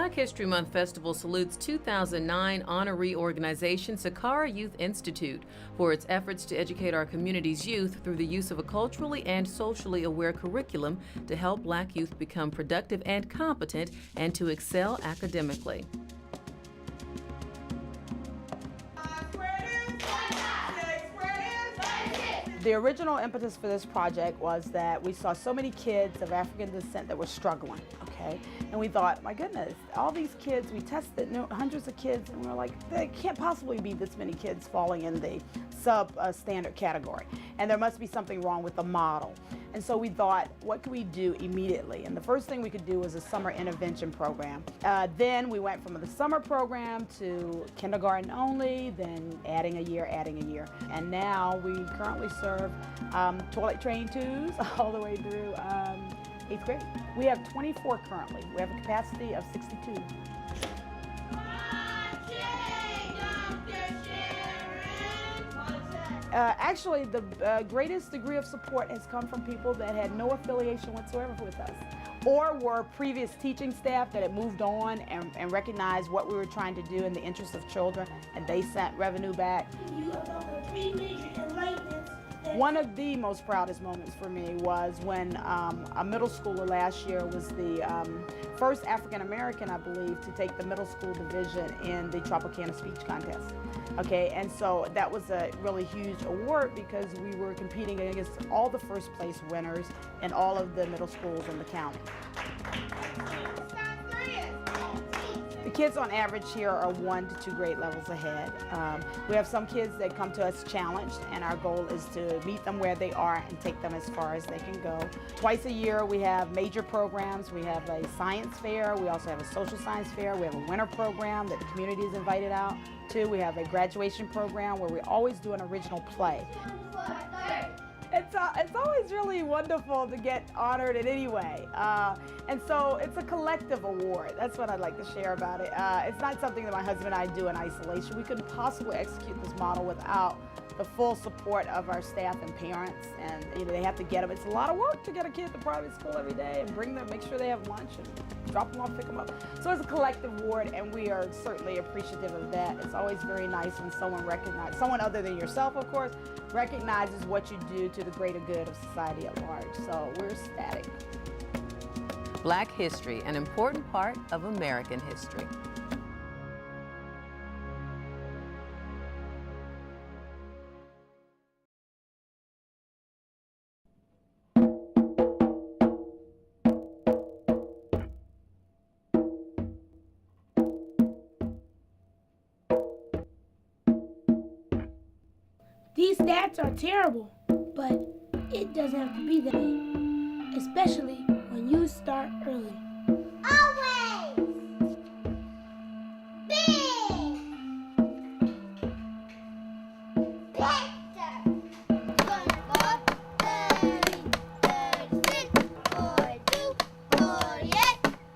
Black History Month Festival salutes 2009 honoree organization Sakkara Youth Institute for its efforts to educate our community's youth through the use of a culturally and socially aware curriculum to help Black youth become productive and competent and to excel academically. The original impetus for this project was that we saw so many kids of African descent that were struggling, okay? And we thought, my goodness, all these kids, we tested hundreds of kids, and we were like, there can't possibly be this many kids falling in the substandard category. And there must be something wrong with the model. And so we thought, what could we do immediately? And the first thing we could do was a summer intervention program. Then we went from the summer program to kindergarten only, then adding a year. And now we currently serve toilet trained twos all the way through 8th grade. We have 24 currently. We have a capacity of 62. Actually, the greatest degree of support has come from people that had no affiliation whatsoever with us, or were previous teaching staff that had moved on and recognized what we were trying to do in the interest of children, and they sent revenue back. One of the most proudest moments for me was when a middle schooler last year was the first African American, I believe, to take the middle school division in the Tropicana speech contest. Okay, and so that was a really huge award because we were competing against all the first place winners in all of the middle schools in the county. The kids on average here are 1 to 2 grade levels ahead. We have some kids that come to us challenged, and our goal is to meet them where they are and take them as far as they can go. Twice a year we have major programs. We have a science fair, we also have a social science fair, we have a winter program that the community is invited out to. We have a graduation program where we always do an original play. It's always really wonderful to get honored in any way. And so it's a collective award. That's what I'd like to share about it. It's not something that my husband and I do in isolation. We couldn't possibly execute this model without the full support of our staff and parents. And they have to get them. It's a lot of work to get a kid to private school every day and bring them, make sure they have lunch and drop them off, pick them up. So it's a collective award, and we are certainly appreciative of that. It's always very nice when someone recognizes, someone other than yourself, of course, recognizes what you do to the greater good of society at large. So we're ecstatic. Black history, an important part of American history. These stats are terrible, but it doesn't have to be that way, especially when you start early. Always! Big! Better! 24, 30, 36, 42, 48,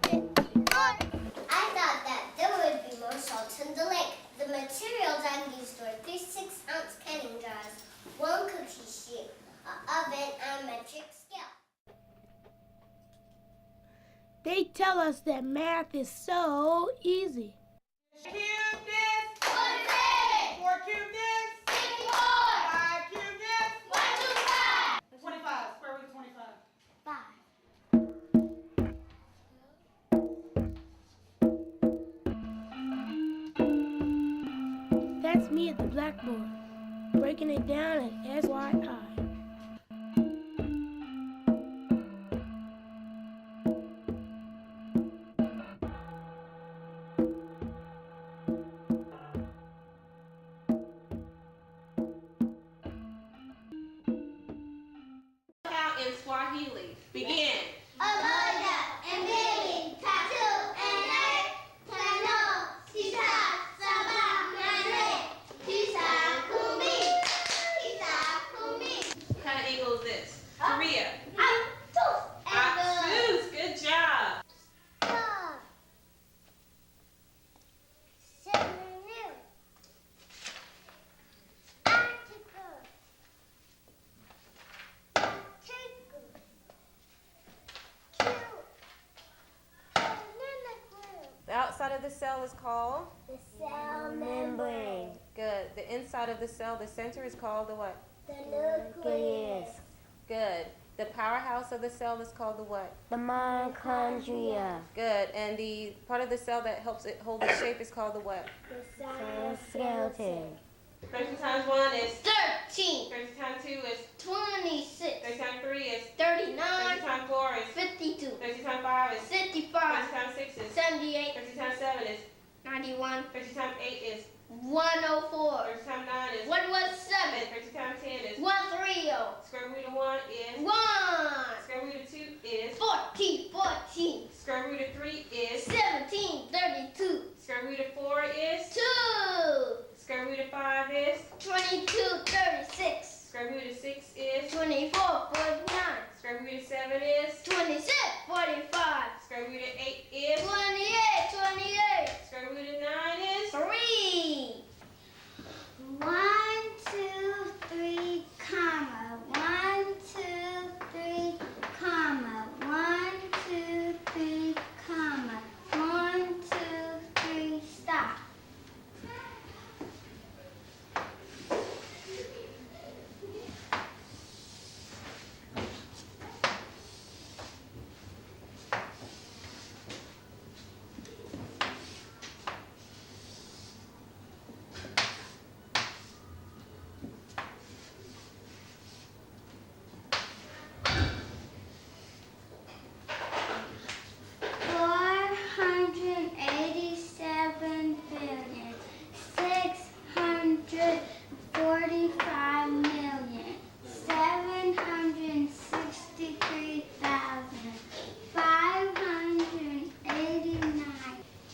54. I thought that there would be more salt in the lake. The materials I used were 3 6-ounce canning jars, 1 cookie sheet, an oven, and a metric scale. They tell us that math is so easy. Cube this, 46! 4 cube this, 64! 5 cube this, 125! 25, square root of 25. 5. That's me at the blackboard, breaking it down at SYI. Count in Swahili. Begin. Umoja, mbili, tatu, nne, tano, sita, saba, nane, tisa, kumi. What kind of eagle is this? Korea. Two. Absolute. Good job. 4. 7. Article. outside of the cell is called? The cell membrane. Good. The inside of the cell, the center, is called the what? The nucleus. Good. The powerhouse of the cell is called the what? The mitochondria. Good. And the part of the cell that helps it hold its shape is called the what? The cytoskeleton. 30 times 1 is 13. 30 times 2 is 26. 30 times 3 is 39. 30 times 4 is 52. 30 times 5 is 30 55. times 6 is 78. 30 times 7 is 91. 30 times 8 is 104. 30 times 9 is 117. 30 times 10 is 130. square root of 1 is 1. square root of 2 is 14. square root of 3 is 17. 32. square root of 4 is 2. square root of 5 is 22. 36. square root of 6 is 24. 49. square root of 7 is 26. 45. square root of 8 is 28. 28. square root of 9 is 3. 1, 2, 3, comma. 1, 2, 3, comma. 1, 2, 3, comma. 1, 2, 3, stop.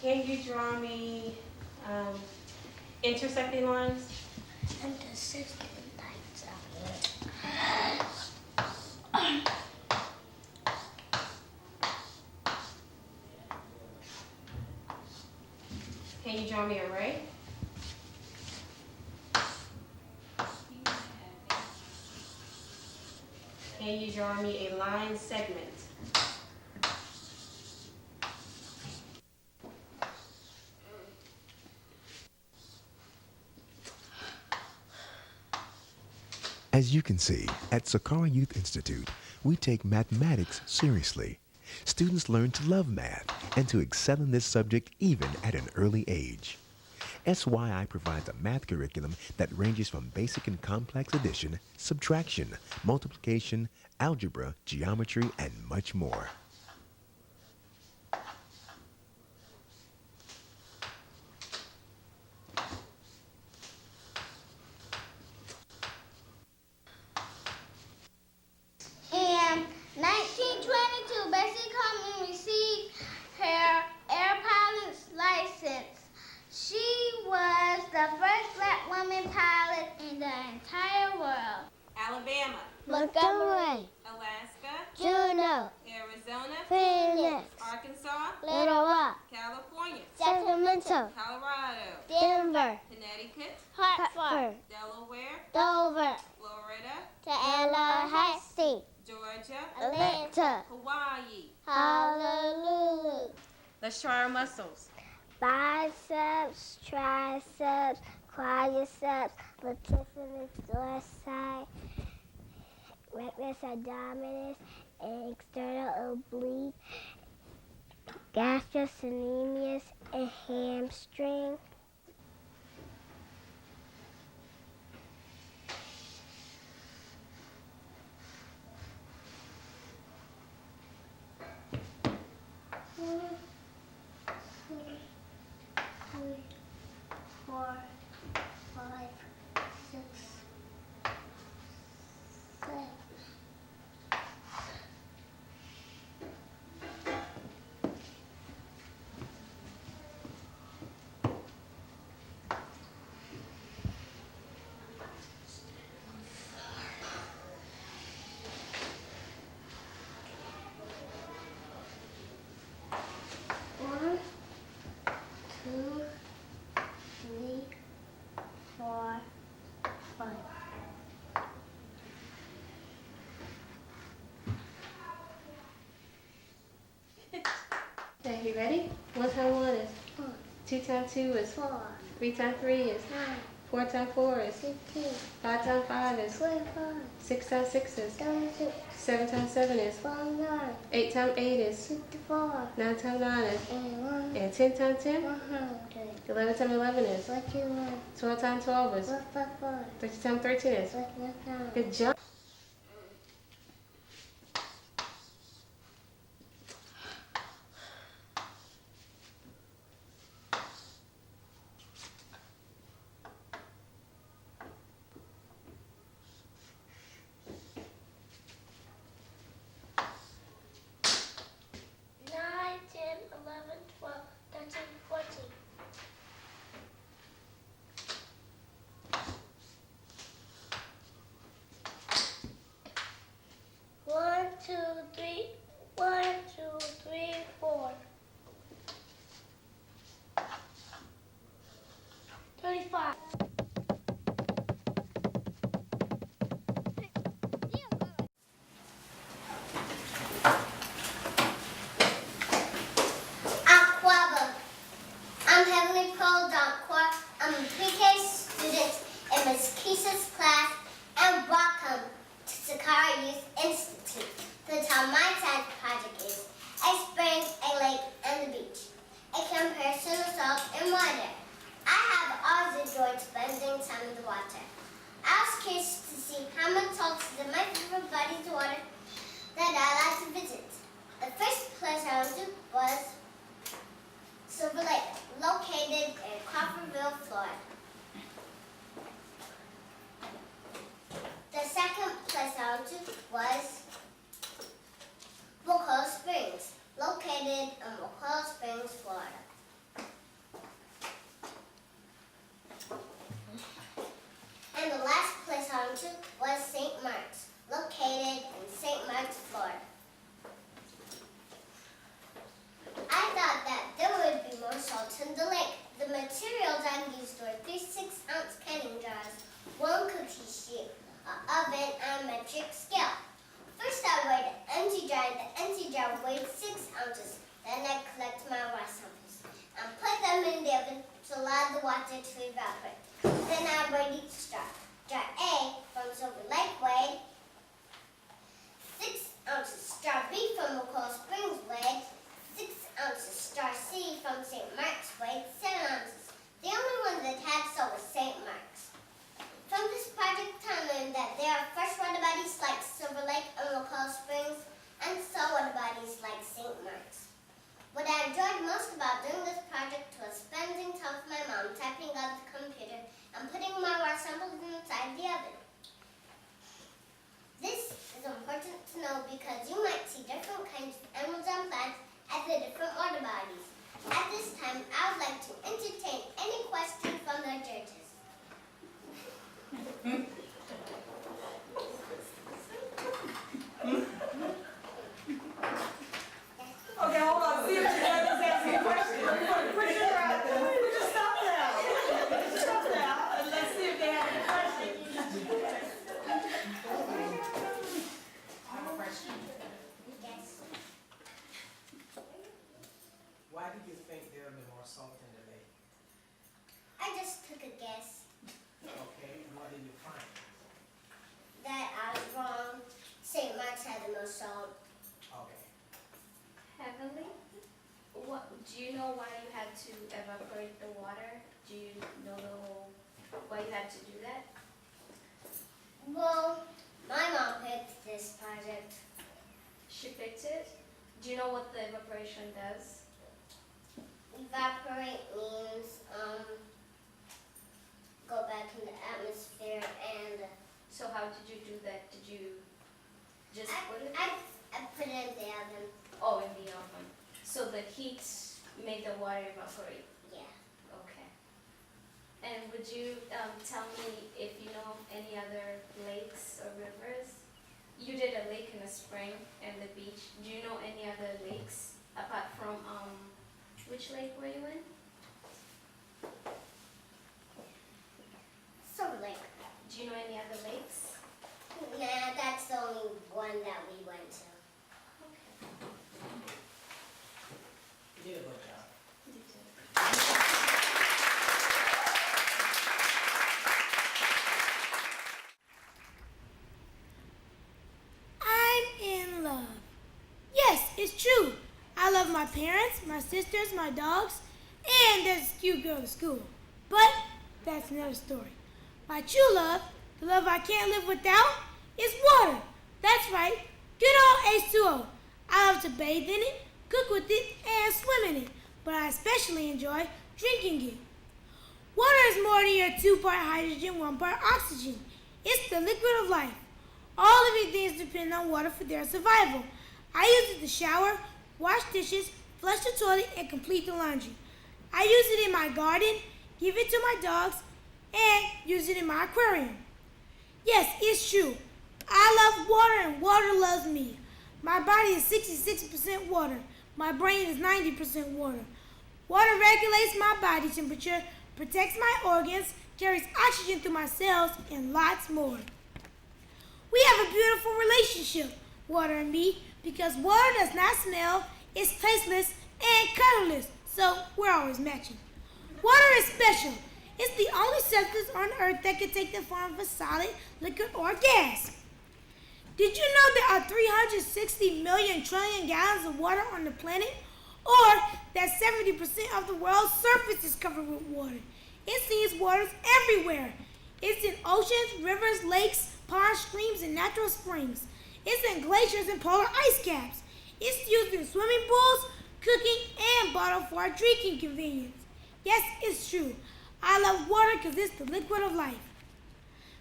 Can you draw me intersecting lines? Can you draw me an array? Can you draw me a line segment? As you can see, at Sakkara Youth Institute, we take mathematics seriously. Students learn to love math and to excel in this subject even at an early age. SYI provides a math curriculum that ranges from basic and complex addition, subtraction, multiplication, algebra, geometry, and much more. In 1922, Bessie Coleman received her air pilot's license. She was the first black woman pilot in the entire world. Alabama, Montgomery, Alaska, Juneau, Arizona, Phoenix, Arkansas, Little Rock, California, Sacramento, Colorado, Denver, Connecticut, Hartford, Delaware, Dover, Florida, Tallahassee, Georgia, Atlanta, Hawaii. Honolulu. Let's try our muscles. Biceps, triceps, quadriceps, latissimus dorsi, rectus abdominis, and external oblique, gastrocnemius, and hamstring. Four, 5, 6, 7. One, 2, 3, 4, 5. Okay, you ready? 1 times 1 is 2 times 2 is 4, 3 times 3 is 9, 4 times 4 is 15, 5 times 5 is 25, 6 times 6 is 32, 7 times 7 is 49, 8 times 8 is 54, 9 times 9 is 81, and 10 times 10 100, 11 times 11 is 41, 12 times 12 is 154, 13 times 13 is 155. good job. Nine, 10, 11, 12, 13, 14. One, two, three, 1, 2, 3, 4. 35. Aquaba. I'm Heavenly Pearl Donqua. I'm a pre-K student in Ms. Keisha's class, and welcome to Sakkara Youth Institute. The title of my science project is A Spring, a Lake, and the Beach, a comparison of salt and water. I have always enjoyed spending time in the water. I was curious to see how much salt is in my favorite bodies of water that I like to visit. The first place I went to was Silver Lake, located in Crawfordville, Florida. The second place I went to was Wakulla Springs, located in Wakulla Springs, Florida. And the last place I went to was St. Mark's, located in St. Mark's, Florida. I thought that there would be more salt in the lake. The materials I used were 3 6-ounce canning jars, 1 cookie sheet, an oven, and a metric scale. First I weighed an empty jar, and the empty jar weighed 6 ounces. Then I collected my water samples and put them in the oven to allow the water to evaporate. Then I weighed each jar. Jar A from Silver Lake weighed 6 ounces. Jar B from Wakulla Springs weighed 6 ounces. Jar C from St. Mark's weighed 7 ounces. The only one that had salt was St. Mark's. From this project, I learned that there are freshwater bodies like Silver Lake and Wakulla Springs, and saltwater bodies like St. Mark's. What I enjoyed most about doing this project was spending time with my mom, typing on the computer, and putting my water samples inside the oven. This is important to know because you might see different kinds of animals and plants at the different water bodies. At this time, I would like to entertain any questions from the judges. Okay, hold on. See if the judge is asking a question. Put your out there. Just stop now. Just stop now. And let's see if they have any questions. I have a question. Yes. Why do you think there will be more salt in the lake? I just took a guess Okay, and what did you find? that I was wrong. St. Mark's had the most salt. Okay. Heavenly, what do you know why you had to evaporate the water? Do you know why you had to do that? Well, my mom picked this project. She picked it. Do you know what the evaporation does? Evaporate means go back in the atmosphere, and So how did you do that? Did you just put it? I put it in the oven. Oh, in the oven. So the heat made the water evaporate. Yeah. Okay. And would you tell me if you know any other lakes or rivers? You did a lake and a spring and the beach. Do you know any other lakes apart from which lake were you in? Silver Lake. Do you know any other lakes? Nah, that's the only one that we went to. Okay. You did a good job. You did. love my parents, my sisters, my dogs, and there's a cute girl at school. But that's another story. My true love, the love I can't live without, is water. That's right, good old H2O. I love to bathe in it, cook with it, and swim in it, but I especially enjoy drinking it. Water is more than your 2-part hydrogen, 1-part oxygen. It's the liquid of life. All living things depend on water for their survival. I use it to shower, wash dishes, flush the toilet, and complete the laundry. I use it in my garden, give it to my dogs, and use it in my aquarium. Yes, it's true. I love water and water loves me. My body is 66% water. My brain is 90% water. Water regulates my body temperature, protects my organs, carries oxygen through my cells, and lots more. We have a beautiful relationship, water and me, because water does not smell, it's tasteless and colorless, so we're always matching. Water is special. It's the only substance on earth that can take the form of a solid, liquid, or gas. Did you know there are 360 million trillion gallons of water on the planet? Or that 70% of the world's surface is covered with water. It sees waters everywhere. It's in oceans, rivers, lakes, ponds, streams, and natural springs. It's in glaciers and polar ice caps. It's used in swimming pools, cooking, and bottled for our drinking convenience. Yes, it's true. I love water because it's the liquid of life.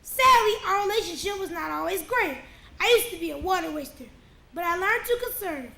Sadly, our relationship was not always great. I used to be a water waster, but I learned to conserve.